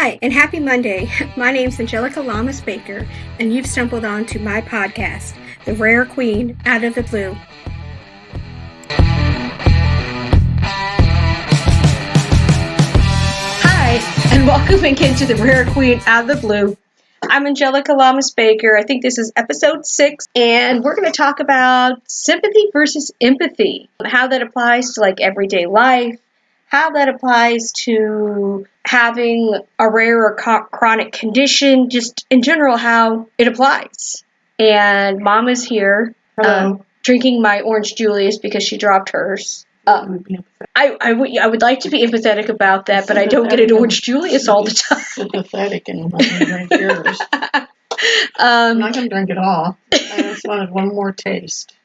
Hi, and happy Monday. My name's Angelica Lamas Baker, and you've stumbled onto my podcast, The Rare Queen Out of the Blue. Hi, and welcome again to The Rare Queen Out of the Blue. I'm Angelica Lamas Baker. I think this is episode 6, and we're going to talk about sympathy versus empathy, how that applies to everyday life, how that applies to having a rare or chronic condition, just in general, how it applies. And Mom is here drinking my Orange Julius because she dropped hers. I would like to be empathetic about that, but I don't get an Orange Julius all the time. Sympathetic and let me drink yours. I'm not going to drink it all. I just wanted one more taste.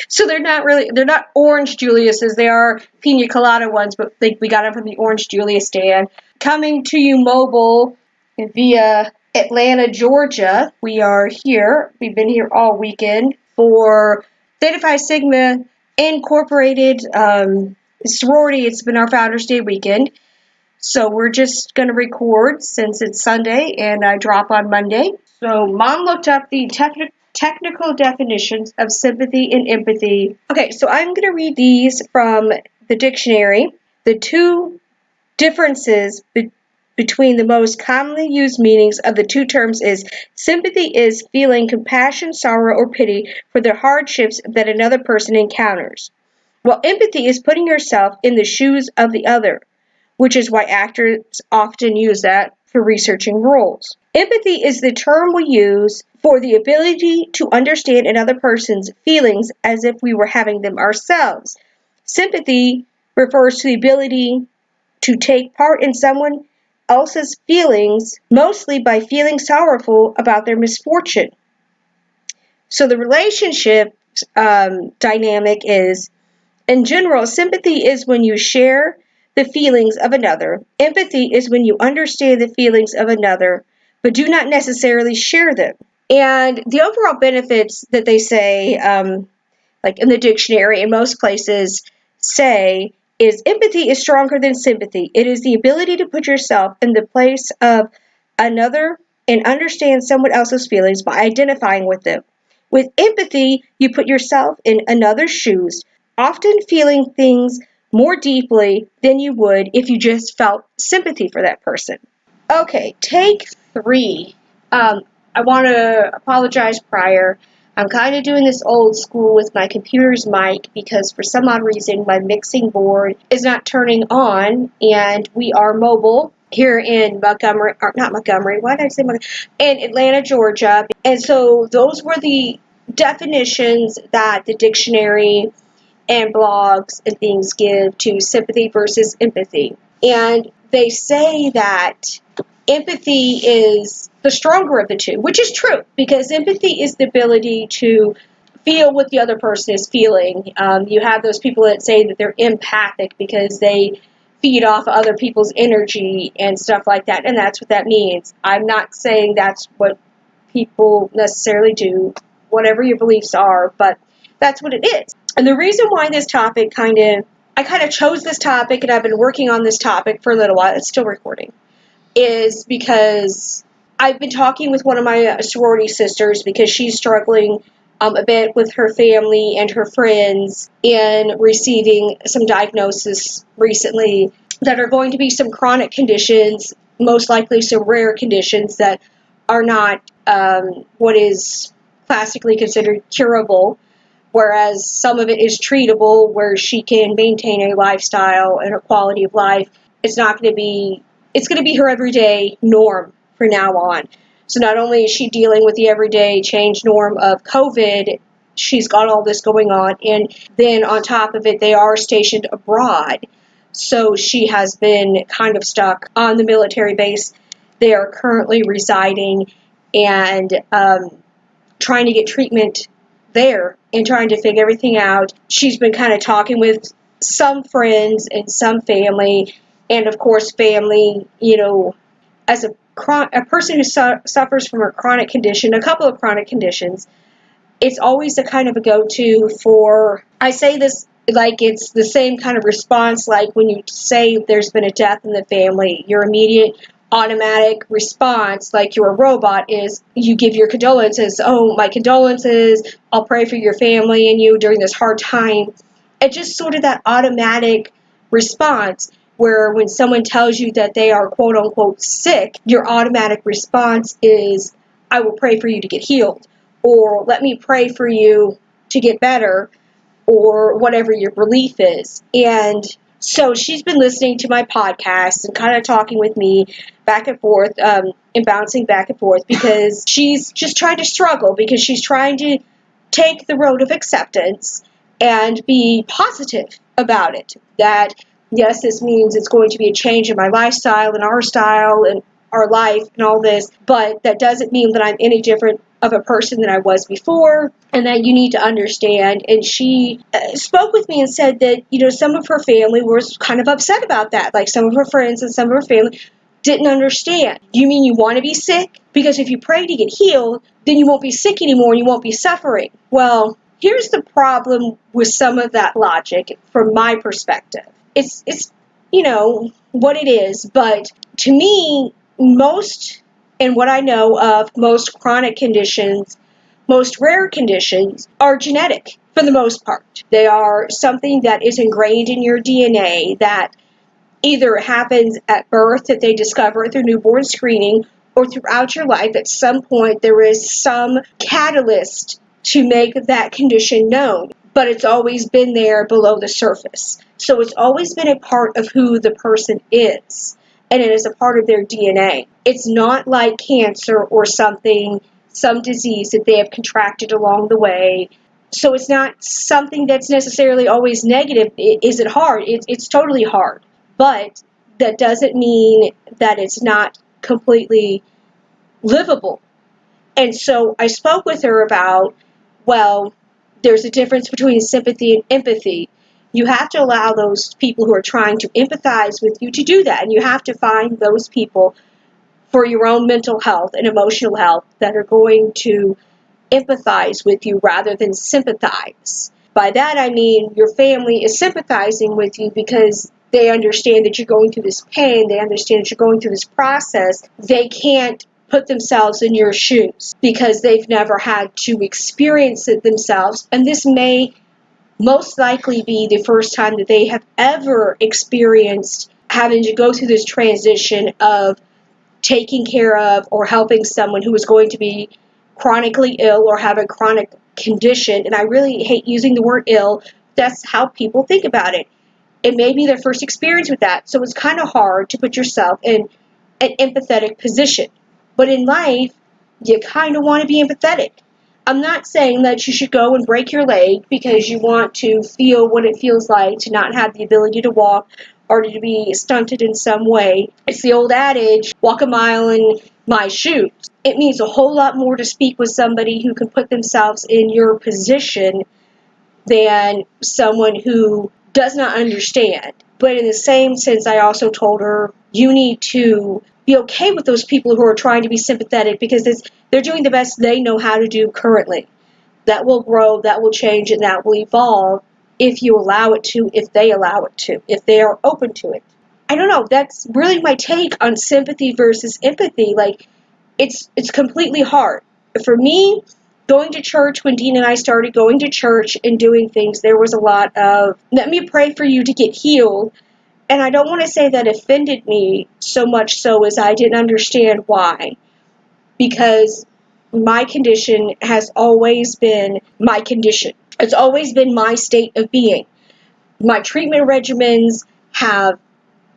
So they're not Orange Juliuses. They are pina colada ones, but we got them from the Orange Julius stand. Coming to you mobile via Atlanta, Georgia. We are here. We've been here all weekend for Theta Phi Sigma Incorporated sorority. It's been our Founders Day weekend. So we're just going to record since it's Sunday and I drop on Monday. So Mom looked up the technical definitions of sympathy and empathy. Okay, so I'm going to read these from the dictionary. The two differences between the most commonly used meanings of the two terms is sympathy is feeling compassion, sorrow, or pity for the hardships that another person encounters, while empathy is putting yourself in the shoes of the other, which is why actors often use that for researching roles. Empathy is the term we use for the ability to understand another person's feelings as if we were having them ourselves. Sympathy refers to the ability to take part in someone else's feelings, mostly by feeling sorrowful about their misfortune. So the relationship dynamic is, in general, sympathy is when you share the feelings of another. Empathy is when you understand the feelings of another, but do not necessarily share them. And the overall benefits that they say, like in the dictionary in most places, say is empathy is stronger than sympathy. It is the ability to put yourself in the place of another and understand someone else's feelings by identifying with them. With empathy, you put yourself in another's shoes, often feeling things more deeply than you would if you just felt sympathy for that person. Okay, take 3. I want to apologize prior. I'm kind of doing this old school with my computer's mic because for some odd reason my mixing board is not turning on, and we are mobile here in Montgomery, or not Montgomery, why did I say Montgomery? In Atlanta, Georgia. And so those were the definitions that the dictionary and blogs and things give to sympathy versus empathy. And they say that empathy is the stronger of the two, which is true, because empathy is the ability to feel what the other person is feeling. You have those people that say that they're empathic because they feed off other people's energy and stuff like that, and that's what that means. I'm not saying that's what people necessarily do, whatever your beliefs are, but that's what it is. And the reason why this topic I kind of chose this topic, and I've been working on this topic for a little while, it's still recording, is because I've been talking with one of my sorority sisters because she's struggling a bit with her family and her friends in receiving some diagnosis recently that are going to be some chronic conditions, most likely some rare conditions that are not what is classically considered curable, whereas some of it is treatable where she can maintain a lifestyle and a quality of life. It's going to be her everyday norm from now on. So not only is she dealing with the everyday change norm of COVID, she's got all this going on, and then on top of it, they are stationed abroad. So she has been kind of stuck on the military base they are currently residing and trying to get treatment there and trying to figure everything out. She's been kind of talking with some friends and some family, and of course family, as a person who suffers from a chronic condition, a couple of chronic conditions, it's always a kind of a go-to for, I say this like it's the same kind of response like when you say there's been a death in the family. Your immediate automatic response, like you're a robot, is you give your condolences. Oh, my condolences. I'll pray for your family and you during this hard time. It's just sort of that automatic response where when someone tells you that they are quote unquote sick, your automatic response is, I will pray for you to get healed, or let me pray for you to get better, or whatever your belief is. And so she's been listening to my podcast and kind of talking with me back and forth, and bouncing back and forth, because she's just trying to struggle, because she's trying to take the road of acceptance and be positive about it. That, yes, this means it's going to be a change in my lifestyle and our style and our life and all this, but that doesn't mean that I'm any different of a person than I was before, and that you need to understand. And she spoke with me and said that, some of her family was kind of upset about that. Like some of her friends and some of her family didn't understand. You mean you want to be sick? Because if you pray to get healed, then you won't be sick anymore and you won't be suffering. Well, here's the problem with some of that logic from my perspective. It's what it is, but to me, most, and what I know of, most chronic conditions, most rare conditions, are genetic for the most part. They are something that is ingrained in your DNA, that either happens at birth, that they discover through newborn screening, or throughout your life at some point there is some catalyst to make that condition known. But it's always been there below the surface. So it's always been a part of who the person is, and it is a part of their DNA. It's not like cancer or something, some disease that they have contracted along the way. So it's not something that's necessarily always negative. Is it hard? It's totally hard. But that doesn't mean that it's not completely livable. And so I spoke with her about, well, there's a difference between sympathy and empathy. You have to allow those people who are trying to empathize with you to do that. And you have to find those people for your own mental health and emotional health that are going to empathize with you rather than sympathize. By that I mean your family is sympathizing with you because they understand that you're going through this pain, they understand that you're going through this process. They can't put themselves in your shoes because they've never had to experience it themselves, and this may most likely be the first time that they have ever experienced having to go through this transition of taking care of or helping someone who is going to be chronically ill or have a chronic condition. And I really hate using the word ill. That's how people think about it. It may be their first experience with that. So it's kind of hard to put yourself in an empathetic position. But in life, you kind of want to be empathetic. I'm not saying that you should go and break your leg because you want to feel what it feels like to not have the ability to walk or to be stunted in some way. It's the old adage, walk a mile in my shoes. It means a whole lot more to speak with somebody who can put themselves in your position than someone who does not understand. But in the same sense, I also told her, you need to be okay with those people who are trying to be sympathetic because they're doing the best they know how to do currently. That will grow, that will change, and that will evolve if you allow it to, if they allow it to, if they are open to it. I don't know, that's really my take on sympathy versus empathy. Like, it's completely hard. For me, going to church, when Dean and I started going to church and doing things, there was a lot of, let me pray for you to get healed. And I don't want to say that offended me so much so as I didn't understand why. Because my condition has always been my condition. It's always been my state of being. My treatment regimens have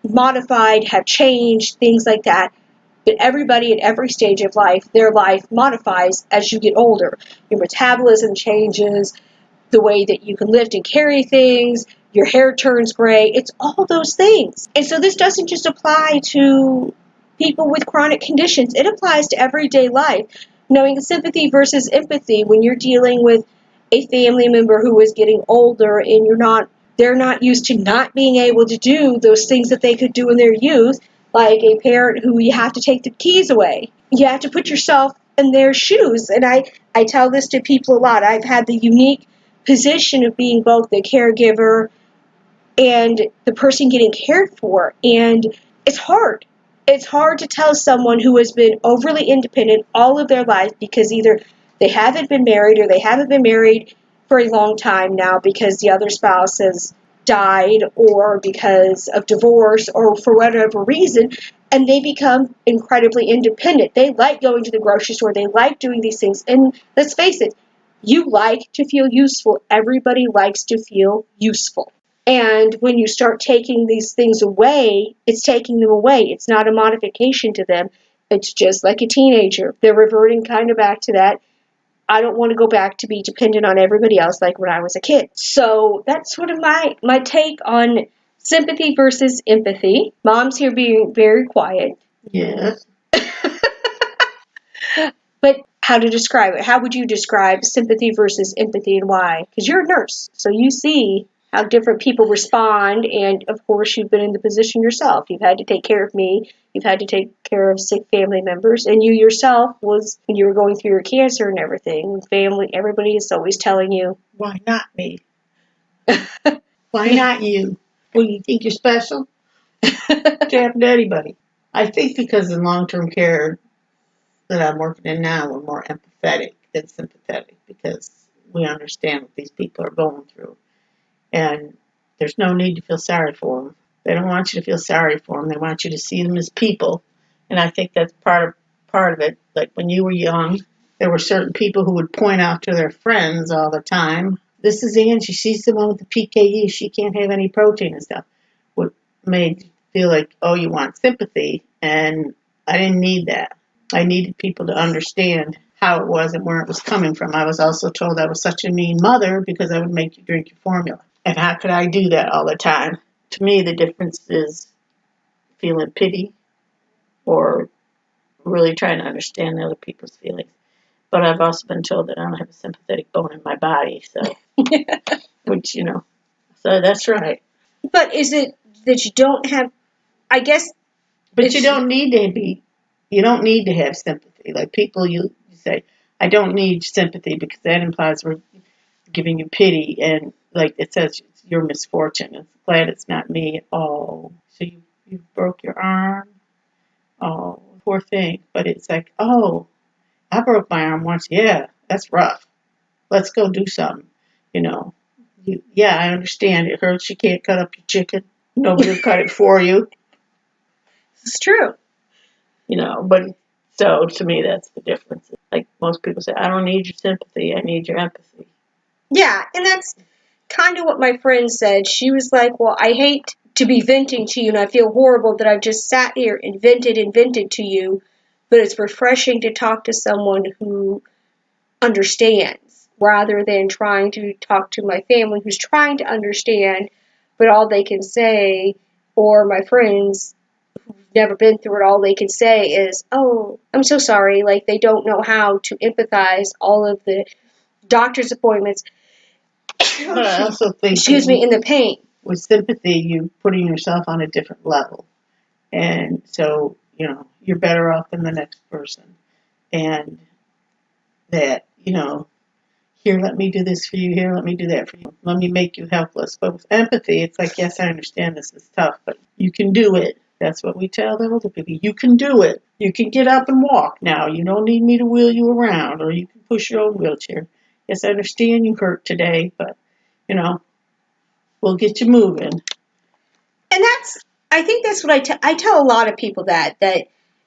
modified, have changed, things like that. But everybody at every stage of life, their life modifies as you get older. Your metabolism changes, the way that you can lift and carry things, your hair turns gray. It's all those things. And so this doesn't just apply to people with chronic conditions. It applies to everyday life. Knowing sympathy versus empathy when you're dealing with a family member who is getting older and they're not used to not being able to do those things that they could do in their youth, like a parent who you have to take the keys away. You have to put yourself in their shoes. And I tell this to people a lot. I've had the unique position of being both the caregiver and the person getting cared for. And it's hard. it's hard to tell someone who has been overly independent all of their life because either they haven't been married or they haven't been married for a long time now because the other spouse has died or because of divorce or for whatever reason, and they become incredibly independent. They like going to the grocery store, they like doing these things, and let's face it, you like to feel useful. Everybody likes to feel useful. And when you start taking these things away, it's taking them away. It's not a modification to them. It's just like a teenager. They're reverting kind of back to that. I don't want to go back to be dependent on everybody else like when I was a kid. So that's sort of my take on sympathy versus empathy. Mom's here being very quiet. Yes. But how to describe it? How would you describe sympathy versus empathy and why? Because you're a nurse, so you see how different people respond, and of course you've been in the position yourself. You've had to take care of me, you've had to take care of sick family members, and you yourself was, when you were going through your cancer and everything, family, everybody is always telling you, Why not me? Why not you? Well, you think you're special? It happen to anybody. I think because in long-term care that I'm working in now, we're more empathetic than sympathetic because we understand what these people are going through. And there's no need to feel sorry for them. They don't want you to feel sorry for them. They want you to see them as people. And I think that's part of it. Like when you were young, there were certain people who would point out to their friends all the time, this is Angie. She's the one with the PKU. She can't have any protein and stuff. What made you feel like, oh, you want sympathy. And I didn't need that. I needed people to understand how it was and where it was coming from. I was also told I was such a mean mother because I would make you drink your formula. And how could I do that all the time? To me, the difference is feeling pity or really trying to understand other people's feelings. But I've also been told that I don't have a sympathetic bone in my body, so, which, so that's right. but is it that you don't have, I guess. But you don't need to have sympathy. Like people, you say, I don't need sympathy because that implies we're giving you pity, and like it says it's your misfortune. It's glad it's not me. Oh, so you broke your arm. Oh, poor thing. But it's like, oh, I broke my arm once. Yeah, that's rough. Let's go do something. You know. Yeah, I understand. It hurts. You can't cut up your chicken. Nobody will cut it for you. It's true. But so to me, that's the difference. Like most people say, I don't need your sympathy. I need your empathy. Yeah, and that's kind of what my friend said. She was like, well, I hate to be venting to you, and I feel horrible that I've just sat here and vented to you, but it's refreshing to talk to someone who understands rather than trying to talk to my family who's trying to understand, but all they can say, or my friends who've never been through it, all they can say is, oh, I'm so sorry. Like, they don't know how to empathize all of the doctor's appointments. But I also think, excuse me, in the pain. With sympathy, you're putting yourself on a different level. And so, you're better off than the next person. And that, here, let me do this for you. Here, let me do that for you. Let me make you helpless. But with empathy, it's like, yes, I understand this is tough, but you can do it. That's what we tell the older people. You can do it. You can get up and walk now. You don't need me to wheel you around, or you can push your own wheelchair. Yes, I understand you hurt today, but, we'll get you moving. And I think that's what I tell a lot of people that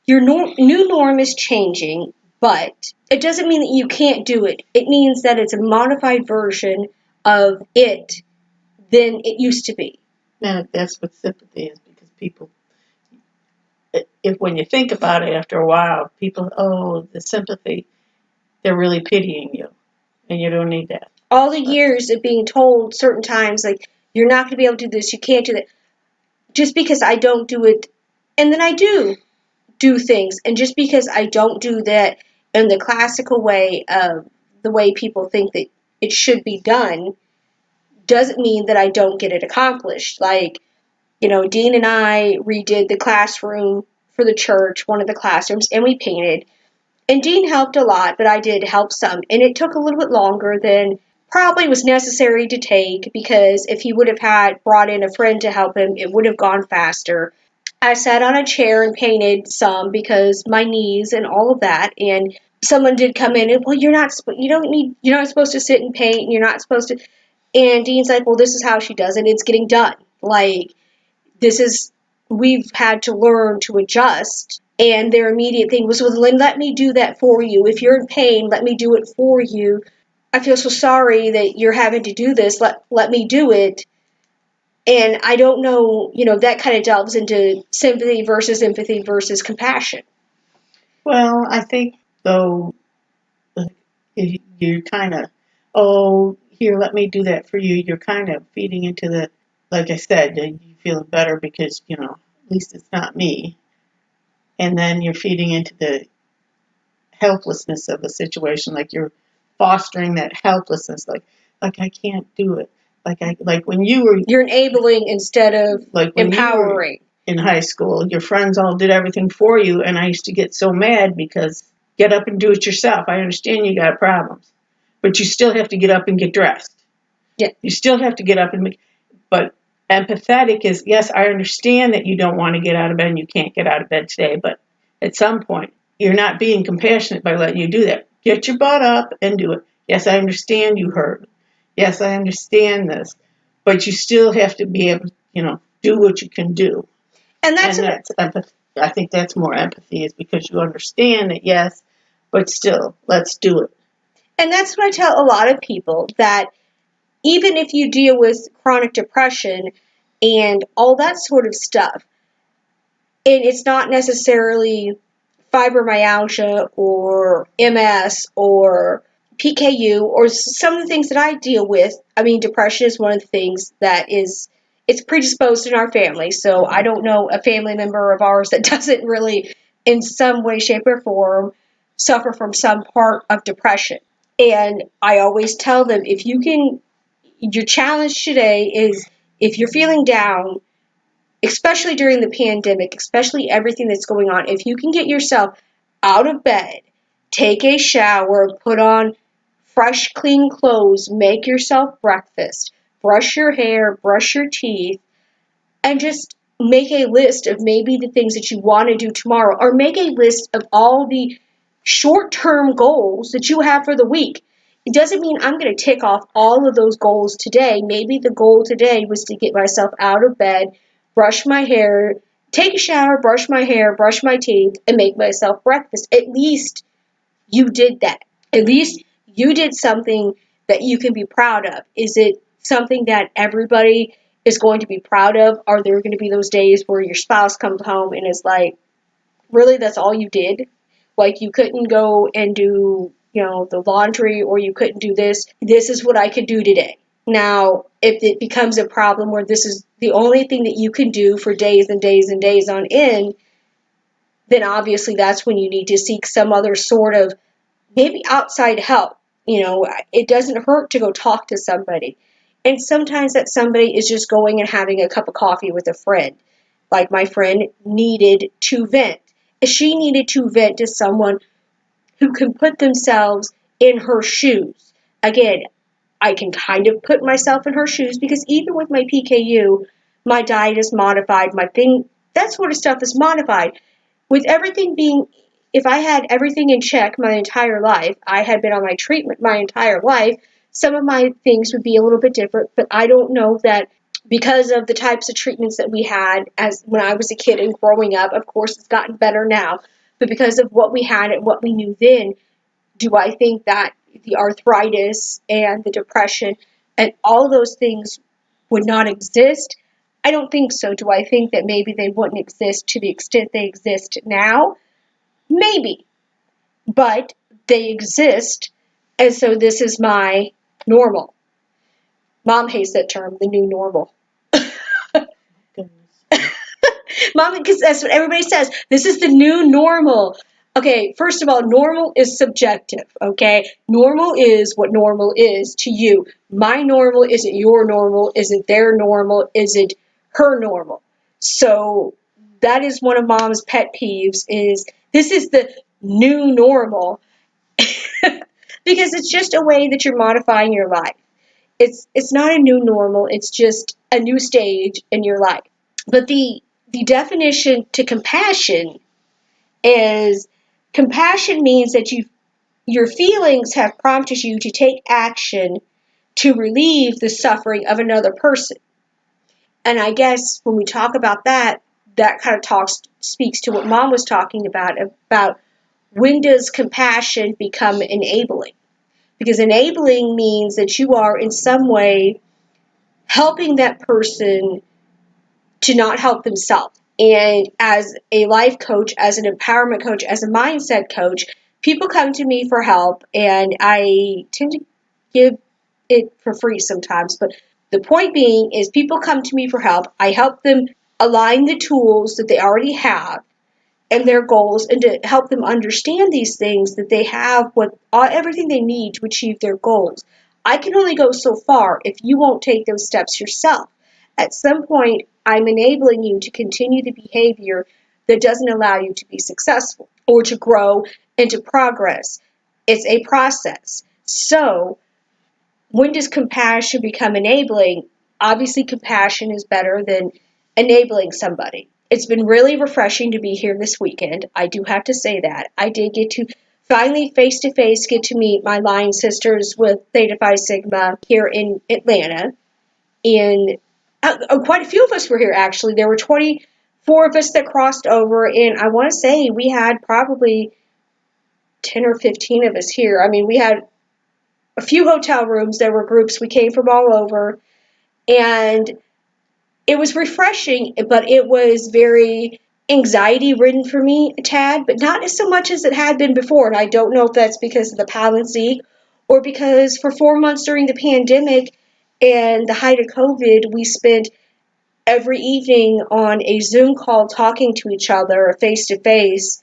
your new norm is changing, but it doesn't mean that you can't do it. It means that it's a modified version of it than it used to be. And that's what sympathy is, because people, if when you think about it after a while, people, oh, the sympathy, they're really pitying you, and you don't need that. All the years of being told certain times, like, you're not going to be able to do this, you can't do that, just because I don't do it, and then I do things, and just because I don't do that in the classical way of the way people think that it should be done, doesn't mean that I don't get it accomplished. Like, Dean and I redid the classroom for the church, one of the classrooms, and we painted. And Dean helped a lot, but I did help some. And it took a little bit longer than probably was necessary to take, because if he would have had brought in a friend to help him, it would have gone faster. I sat on a chair and painted some because my knees and all of that. And someone did come in and, well, you're not supposed to sit and paint. You're not supposed to. And Dean's like, well, this is how she does it. It's getting done. Like, this is, we've had to learn to adjust. And their immediate thing was, well, then let me do that for you. If you're in pain, let me do it for you. I feel so sorry that you're having to do this. Let me do it. And I don't know, that kind of delves into sympathy versus empathy versus compassion. Well, I think, though, you're kind of, oh, here, let me do that for you. You're kind of feeding into the, like I said, you feeling better because, at least it's not me. And then you're feeding into the helplessness of the situation, like you're fostering that helplessness, like I can't do it. Like when you were, you're enabling instead of like when empowering. You were in high school, your friends all did everything for you, and I used to get so mad because get up and do it yourself. I understand you got problems, but you still have to get up and get dressed. Yeah. You still have to get up and make. But empathetic is, yes, I understand that you don't want to get out of bed and you can't get out of bed today, but at some point you're not being compassionate by letting you do that. Get your butt up and do it. Yes, I understand you hurt. Yes, I understand this, but you still have to be able to, do what you can do. And that's empathy. I think that's more empathy, is because you understand that, yes, but still, let's do it. And that's what I tell a lot of people, that even if you deal with chronic depression and all that sort of stuff, and it's not necessarily fibromyalgia or MS or PKU or some of the things that I deal with. I mean, depression is one of the things that it's predisposed in our family. So I don't know a family member of ours that doesn't really, in some way, shape, or form, suffer from some part of depression. And I always tell them, your challenge today is, if you're feeling down, especially during the pandemic, especially everything that's going on, if you can get yourself out of bed, take a shower, put on fresh, clean clothes, make yourself breakfast, brush your hair, brush your teeth, and just make a list of maybe the things that you want to do tomorrow, or make a list of all the short-term goals that you have for the week. It doesn't mean I'm going to tick off all of those goals today. Maybe the goal today was to get myself out of bed, brush my hair, take a shower, brush my hair, brush my teeth, and make myself breakfast. At least you did that. At least you did something that you can be proud of. Is it something that everybody is going to be proud of? Are there going to be those days where your spouse comes home and is like, really, that's all you did? Like, you couldn't go and do, the laundry, or you couldn't do this. This is what I could do today. Now, if it becomes a problem where this is the only thing that you can do for days and days and days on end, then obviously that's when you need to seek some other sort of maybe outside help. It doesn't hurt to go talk to somebody. And sometimes that somebody is just going and having a cup of coffee with a friend. Like, my friend needed to vent. She needed to vent to someone who can put themselves in her shoes. Again, I can kind of put myself in her shoes, because even with my PKU, my diet is modified, that sort of stuff is modified. With everything being, if I had everything in check my entire life, I had been on my treatment my entire life, some of my things would be a little bit different, but I don't know that, because of the types of treatments that we had as when I was a kid and growing up. Of course, it's gotten better now, but because of what we had and what we knew then, do I think that the arthritis and the depression and all those things would not exist? I don't think so. Do I think that maybe they wouldn't exist to the extent they exist now? Maybe. But they exist, and so this is my normal. Mom hates that term, the new normal. Goodness. Mom, because that's what everybody says. This is the new normal. Okay, first of all, normal is subjective, okay? Normal is what normal is to you. My normal isn't your normal, isn't their normal, isn't her normal. So that is one of Mom's pet peeves, is this is the new normal. Because it's just a way that you're modifying your life. It's not a new normal, it's just a new stage in your life. But the the definition to compassion is compassion means that your feelings have prompted you to take action to relieve the suffering of another person. And I guess when we talk about that, that kind of speaks to what Mom was talking about when does compassion become enabling? Because enabling means that you are in some way helping that person to not help themselves. And as a life coach, as an empowerment coach, as a mindset coach, people come to me for help, and I tend to give it for free sometimes. But the point being is people come to me for help. I help them align the tools that they already have and their goals, and to help them understand these things, that they have everything they need to achieve their goals. I can only go so far if you won't take those steps yourself. At some point, I'm enabling you to continue the behavior that doesn't allow you to be successful or to grow and to progress. It's a process. So, when does compassion become enabling? Obviously, compassion is better than enabling somebody. It's been really refreshing to be here this weekend. I do have to say that. I did get to finally face to face get to meet my line sisters with Theta Phi Sigma here in Atlanta. And quite a few of us were here, actually. There were 24 of us that crossed over, and I want to say we had probably 10 or 15 of us here. I mean, we had a few hotel rooms. There were groups. We came from all over. And it was refreshing, but it was very anxiety ridden for me a tad, but not as so much as it had been before. And I don't know if that's because of the policy or because for 4 months during the pandemic and the height of COVID, we spent every evening on a Zoom call talking to each other face to face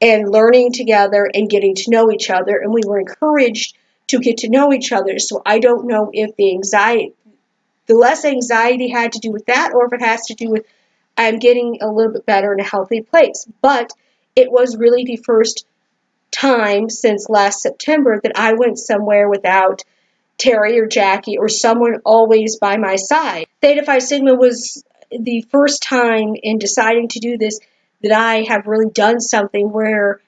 and learning together and getting to know each other. And we were encouraged to get to know each other. So I don't know if the less anxiety had to do with that, or if it has to do with I'm getting a little bit better in a healthy place. But it was really the first time since last September that I went somewhere without Terry or Jackie or someone always by my side. Theta Phi Sigma was the first time in deciding to do this that I have really done something where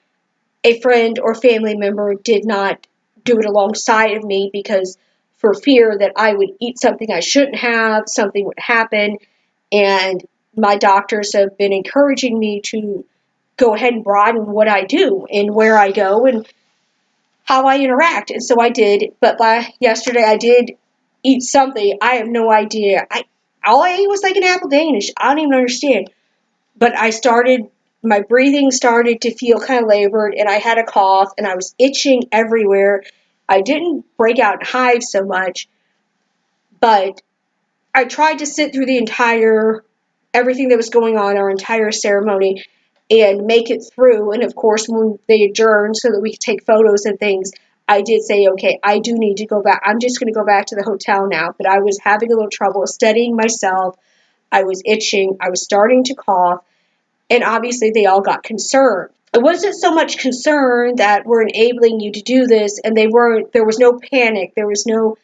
a friend or family member did not do it alongside of me, because for fear that I would eat something I shouldn't have, something would happen. And my doctors have been encouraging me to go ahead and broaden what I do and where I go and how I interact. And so I did. But by yesterday, I did eat something. I have no idea. All I ate was like an apple Danish. I don't even understand. But my breathing started to feel kind of labored, and I had a cough, and I was itching everywhere. I didn't break out in hives so much, but I tried to sit through everything that was going on, our entire ceremony, and make it through. And of course, when they adjourned so that we could take photos and things, I did say, okay, I do need to go back. I'm just going to go back to the hotel now. But I was having a little trouble steadying myself. I was itching. I was starting to cough. And obviously, they all got concerned. It wasn't so much concern that we're enabling you to do this, and there was no panic. There was no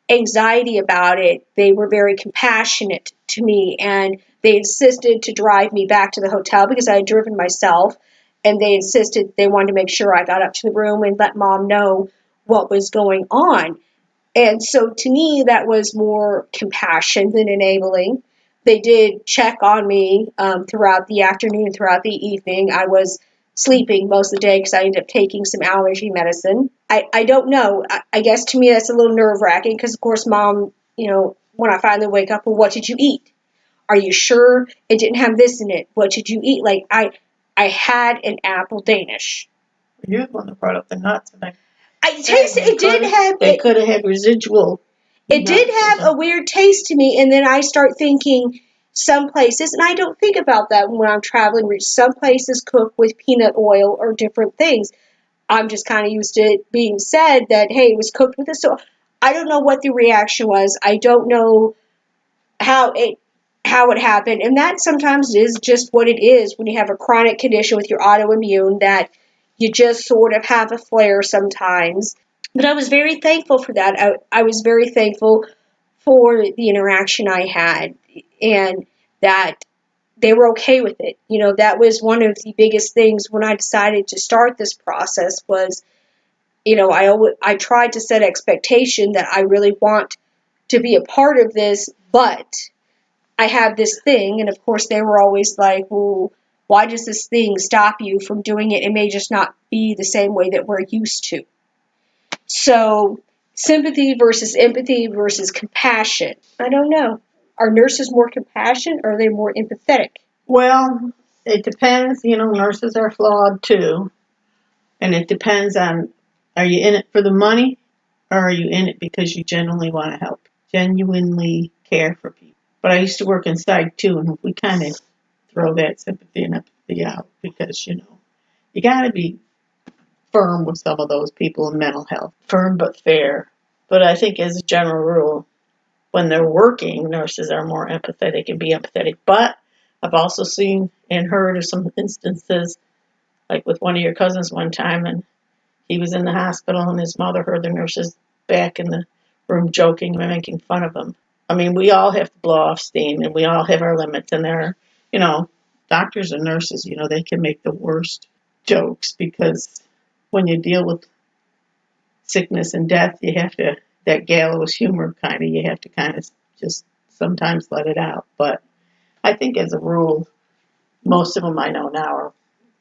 anxiety about it. They were very compassionate to me, and they insisted to drive me back to the hotel because I had driven myself, and they insisted they wanted to make sure I got up to the room and let Mom know what was going on. And so to me, that was more compassion than enabling. They did check on me throughout the afternoon, throughout the evening. I was sleeping most of the day because I ended up taking some allergy medicine. I don't know. I guess to me that's a little nerve-wracking because, of course, Mom, when I finally wake up, well, what did you eat? Are you sure it didn't have this in it? What did you eat? Like, I had an apple Danish. You're the one that brought up the nuts, and I tasted it did have they could have had residual. It did have a weird taste to me, and then I start thinking some places, and I don't think about that when I'm traveling. Some places cook with peanut oil or different things. I'm just kind of used to it being said that, hey, it was cooked with this. So I don't know what the reaction was. I don't know how it happened, and that sometimes is just what it is when you have a chronic condition with your autoimmune, that you just sort of have a flare sometimes. But I was very thankful for that. I was very thankful for the interaction I had, and that they were okay with it. That was one of the biggest things when I decided to start this process was, I tried to set expectation that I really want to be a part of this, but I have this thing. And of course, they were always like, well, why does this thing stop you from doing it? It may just not be the same way that we're used to. So, sympathy versus empathy versus compassion. I don't know. Are nurses more compassionate or are they more empathetic? Well, it depends. Nurses are flawed too. And it depends on, are you in it for the money or are you in it because you genuinely want to help, genuinely care for people? But I used to work inside too, and we kind of throw that sympathy and empathy out because, you got to be firm with some of those people in mental health. Firm but fair. But I think as a general rule, when they're working, nurses are more empathetic and be empathetic. But I've also seen and heard of some instances, like with one of your cousins one time, and he was in the hospital and his mother heard the nurses back in the room joking and making fun of him. I mean, we all have to blow off steam and we all have our limits, and doctors and nurses, they can make the worst jokes because when you deal with sickness and death, you have to, that gallows humor kind of, you have to kind of just sometimes let it out. But I think as a rule, most of them I know now are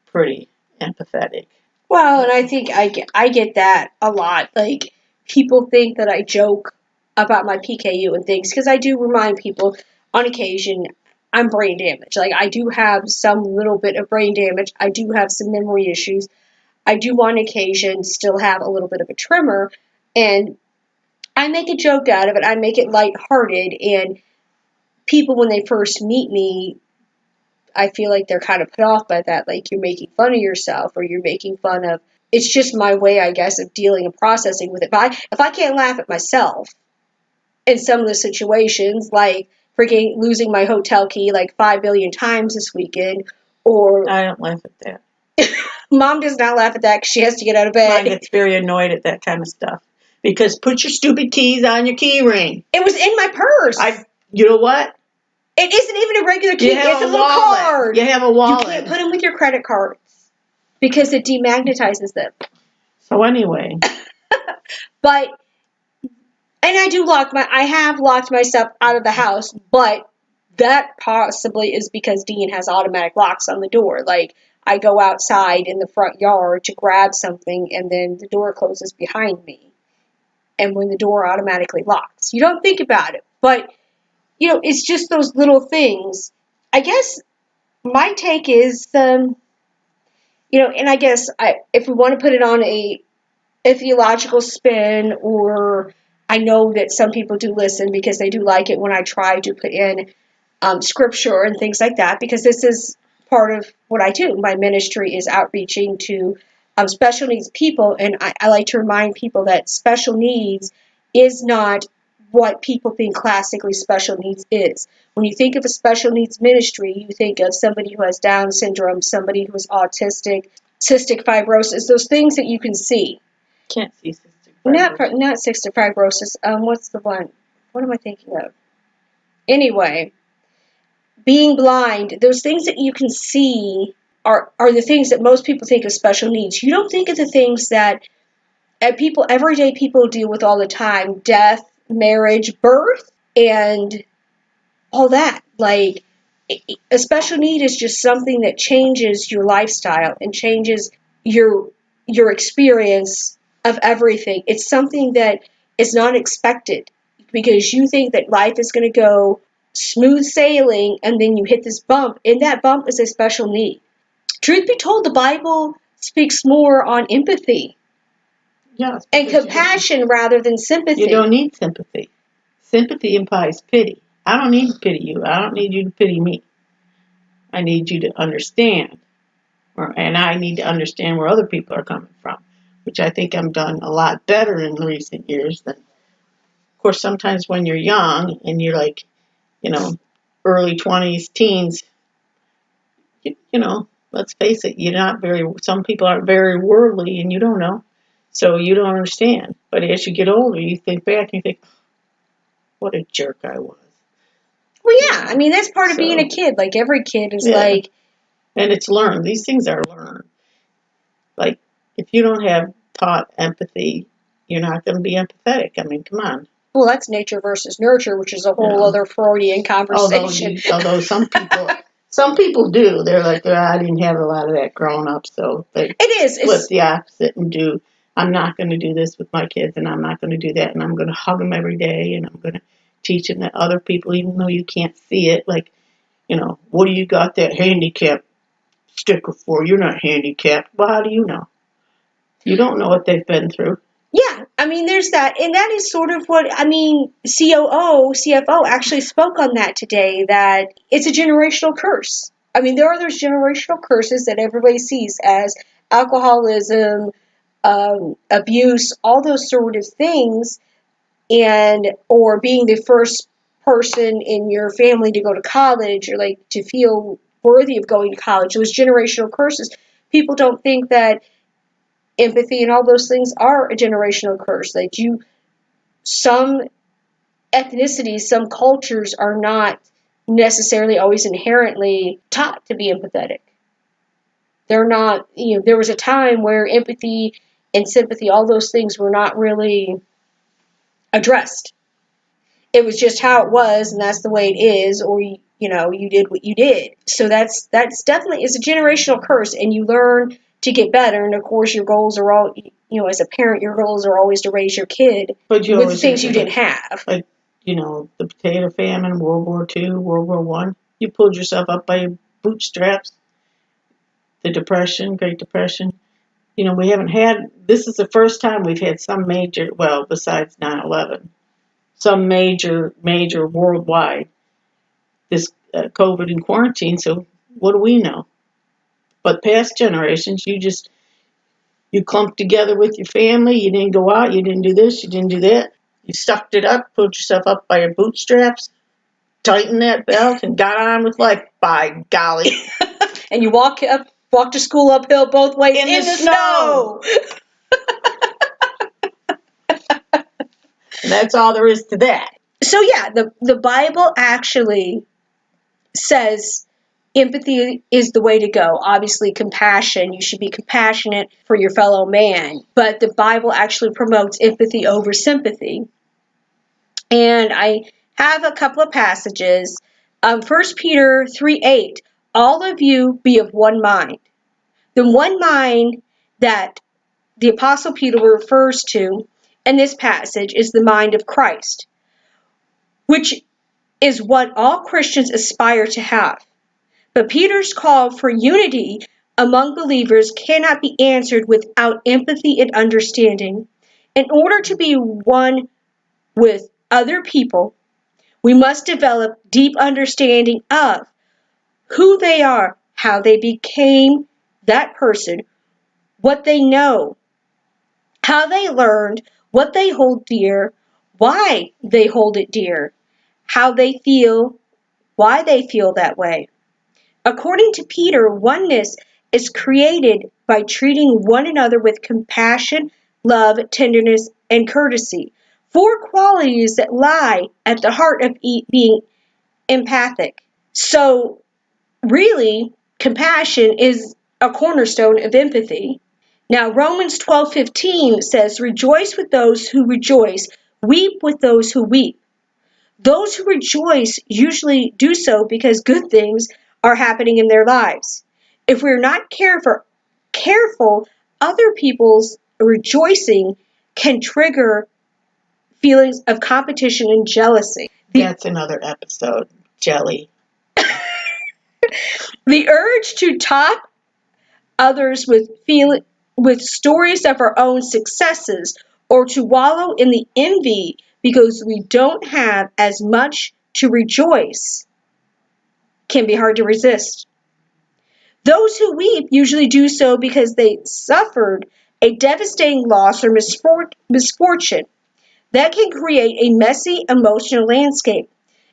pretty empathetic. Well, and I think I get that a lot. Like, people think that I joke about my PKU and things because I do remind people on occasion I'm brain damaged. Like, I do have some little bit of brain damage. I do have some memory issues. I do on occasion still have a little bit of a tremor, and I make a joke out of it. I make it lighthearted, and people when they first meet me, I feel like they're kind of put off by that. Like, you're making fun of yourself, or you're making fun of. It's just my way, I guess, of dealing and processing with it. But if I can't laugh at myself in some of the situations, like freaking losing my hotel key like 5 billion times this weekend, or I don't laugh at that. Mom does not laugh at that because she has to get out of bed. Mine gets very annoyed at that kind of stuff. Because put your stupid keys on your key ring. It was in my purse. You know what? It isn't even a regular key. You have It's a a little wallet. card. You have a wallet. You can't put them with your credit cards because it demagnetizes them. So anyway, But, and I have locked myself out of the house, but that possibly is because Dean has automatic locks on the door. Like, I go outside in the front yard to grab something, and then the door closes behind me. And when the door automatically locks, you don't think about it. But, it's just those little things. I guess my take is, and I guess if we want to put it on a theological spin, or I know that some people do listen because they do like it when I try to put in scripture and things like that, because this is part of what I do. My ministry is outreaching to special needs people, and I like to remind people that special needs is not what people think classically special needs is. When you think of a special needs ministry, you think of somebody who has Down syndrome, somebody who is autistic, cystic fibrosis, those things that you can see. Can't see cystic fibrosis. Not cystic fibrosis. What's the one? What am I thinking of? Anyway, being blind, those things that you can see are the things that most people think of special needs. You don't think of the things that everyday people deal with all the time: death, marriage, birth, and all that. Like, a special need is just something that changes your lifestyle and changes your experience of everything. It's something that is not expected because you think that life is going to go smooth sailing, and then you hit this bump, and that bump is a special need. Truth be told, the Bible speaks more on empathy and compassion rather than sympathy. You don't need sympathy. Sympathy implies pity. I don't need to pity you. I don't need you to pity me. I need you to understand. And I need to understand where other people are coming from, which I think I've done a lot better in recent years than, of course, sometimes when you're young and you're like, early 20s, teens, let's face it, some people aren't very worldly and you don't know. So you don't understand. But as you get older, you think back and you think, what a jerk I was. Well, yeah, I mean, that's part of being So, a kid. Like, every kid is yeah. like, And it's learned. These things are learned. Like, if you don't have taught empathy, you're not going to be empathetic. I mean, come on. well, that's nature versus nurture, which is a You whole know. other Freudian conversation. Although some people do. They're like, I didn't have a lot of that growing up, so they It is. flip It's the opposite and do. I'm not going to do this with my kids, and I'm not going to do that, and I'm going to hug them every day, and I'm going to teach them that other people, even though you can't see it, like, what do you got that handicap sticker for? You're not handicapped. Well, how do you know? You don't know what they've been through. Yeah, I mean, there's that, and that is sort of what I mean. CFO actually spoke on that today. That it's a generational curse. I mean, there are those generational curses that everybody sees as alcoholism, abuse, all those sort of things, and or being the first person in your family to go to college or like to feel worthy of going to college. Those generational curses. People don't think that empathy and all those things are a generational curse. That some ethnicities, some cultures are not necessarily always inherently taught to be empathetic. They're not, there was a time where empathy and sympathy, all those things were not really addressed. It was just how it was, and that's the way it is, or you did what you did. So that's definitely is a generational curse, and you learn to get better. And of course, your goals are all, as a parent, your goals are always to raise your kid But you with always things have you to, didn't have. like, the potato famine, World War II, World War One. You pulled yourself up by your bootstraps. The Depression, Great Depression. We haven't had, this is the first time we've had some major, well, besides 9/11, some major worldwide, this COVID and quarantine. So what do we know? But past generations, you clumped together with your family. You didn't go out. You didn't do this. You didn't do that. You sucked it up, pulled yourself up by your bootstraps, tightened that belt, and got on with life. By golly. And you walk to school uphill both ways in the snow. And that's all there is to that. So yeah, the Bible actually says empathy is the way to go. Obviously, compassion. You should be compassionate for your fellow man. But the Bible actually promotes empathy over sympathy. And I have a couple of passages. 1 Peter 3:8. All of you be of one mind. The one mind that the Apostle Peter refers to in this passage is the mind of Christ, which is what all Christians aspire to have. But Peter's call for unity among believers cannot be answered without empathy and understanding. In order to be one with other people, we must develop deep understanding of who they are, how they became that person, what they know, how they learned, what they hold dear, why they hold it dear, how they feel, why they feel that way. According to Peter, oneness is created by treating one another with compassion, love, tenderness, and courtesy. Four qualities that lie at the heart of being empathic. So, really, compassion is a cornerstone of empathy. Now, Romans 12:15 says, "Rejoice with those who rejoice, weep with those who weep." Those who rejoice usually do so because good things are happening in their lives. If we're not careful, other people's rejoicing can trigger feelings of competition and jealousy. That's another episode. Jelly. The urge to top others with stories of our own successes or to wallow in the envy because we don't have as much to rejoice can be hard to resist. Those who weep usually do so because they suffered a devastating loss or misfortune. That can create a messy emotional landscape.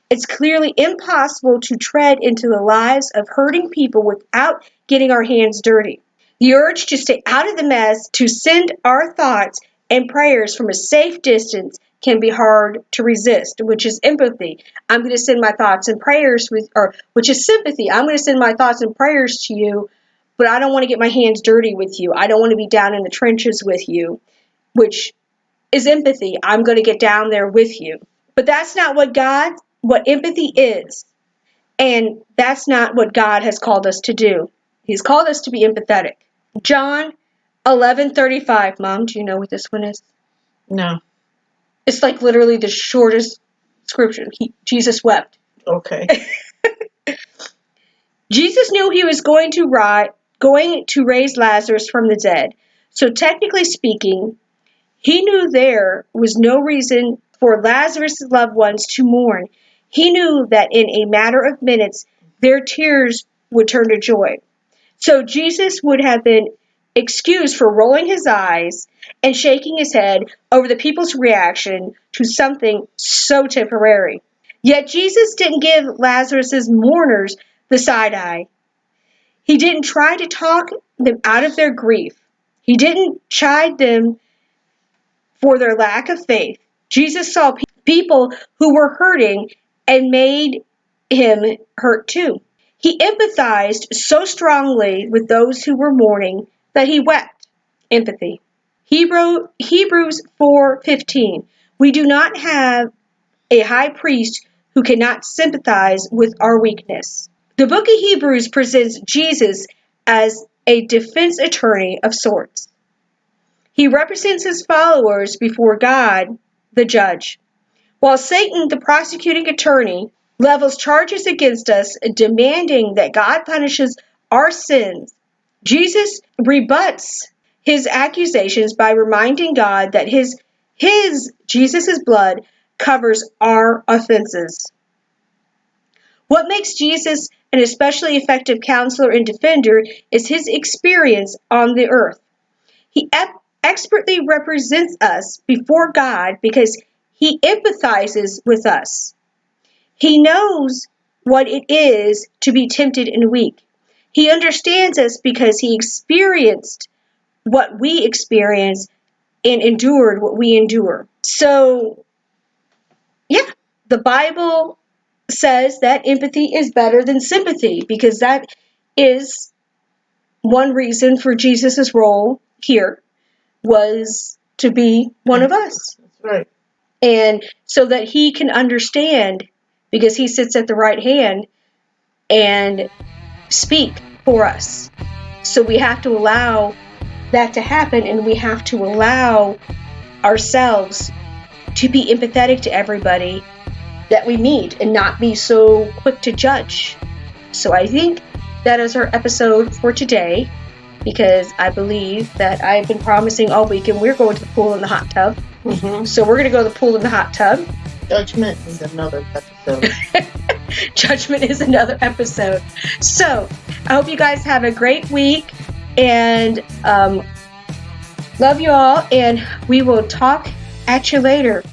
It's clearly impossible to tread into the lives of hurting people without getting our hands dirty. The urge to stay out of the mess, to send our thoughts and prayers from a safe distance, can be hard to resist, which is empathy. I'm going to send my thoughts and prayers which is sympathy. I'm going to send my thoughts and prayers to you, but I don't want to get my hands dirty with you. I don't want to be down in the trenches with you, which is empathy. I'm going to get down there with you. But that's not what empathy is. And that's not what God has called us to do. He's called us to be empathetic. John 11:35. Mom, do you know what this one is? No. It's like literally the shortest scripture. Jesus wept. Okay. Jesus knew he was going to raise Lazarus from the dead. So technically speaking, he knew there was no reason for Lazarus' loved ones to mourn. He knew that in a matter of minutes, their tears would turn to joy. So Jesus would have been excused for rolling his eyes and shaking his head over the people's reaction to something so temporary. Yet Jesus didn't give Lazarus' mourners the side eye. He didn't try to talk them out of their grief. He didn't chide them for their lack of faith. Jesus saw people who were hurting and made him hurt too. He empathized so strongly with those who were mourning that he wept. Empathy. Hebrews 4:15. We do not have a high priest who cannot sympathize with our weakness. The book of Hebrews presents Jesus as a defense attorney of sorts. He represents his followers before God, the judge, while Satan, the prosecuting attorney, levels charges against us, demanding that God punishes our sins. Jesus rebuts his accusations by reminding God that Jesus' blood covers our offenses. What makes Jesus an especially effective counselor and defender is his experience on the earth. He expertly represents us before God because he empathizes with us. He knows what it is to be tempted and weak. He understands us because he experienced what we experience and endured what we endure. So, yeah, the Bible says that empathy is better than sympathy because that is one reason for Jesus' role here was to be one of us. That's right. And so that he can understand because he sits at the right hand and speak for us. So we have to allow that to happen, and we have to allow ourselves to be empathetic to everybody that we meet and not be so quick to judge. So I think that is our episode for today, because I believe that I've been promising all week, and we're going to the pool and the hot tub. Mm-hmm. So we're going to go to the pool and the hot tub. Judgment is another episode. Judgment is another episode. So I hope you guys have a great week, and love you all, and we will talk at you later.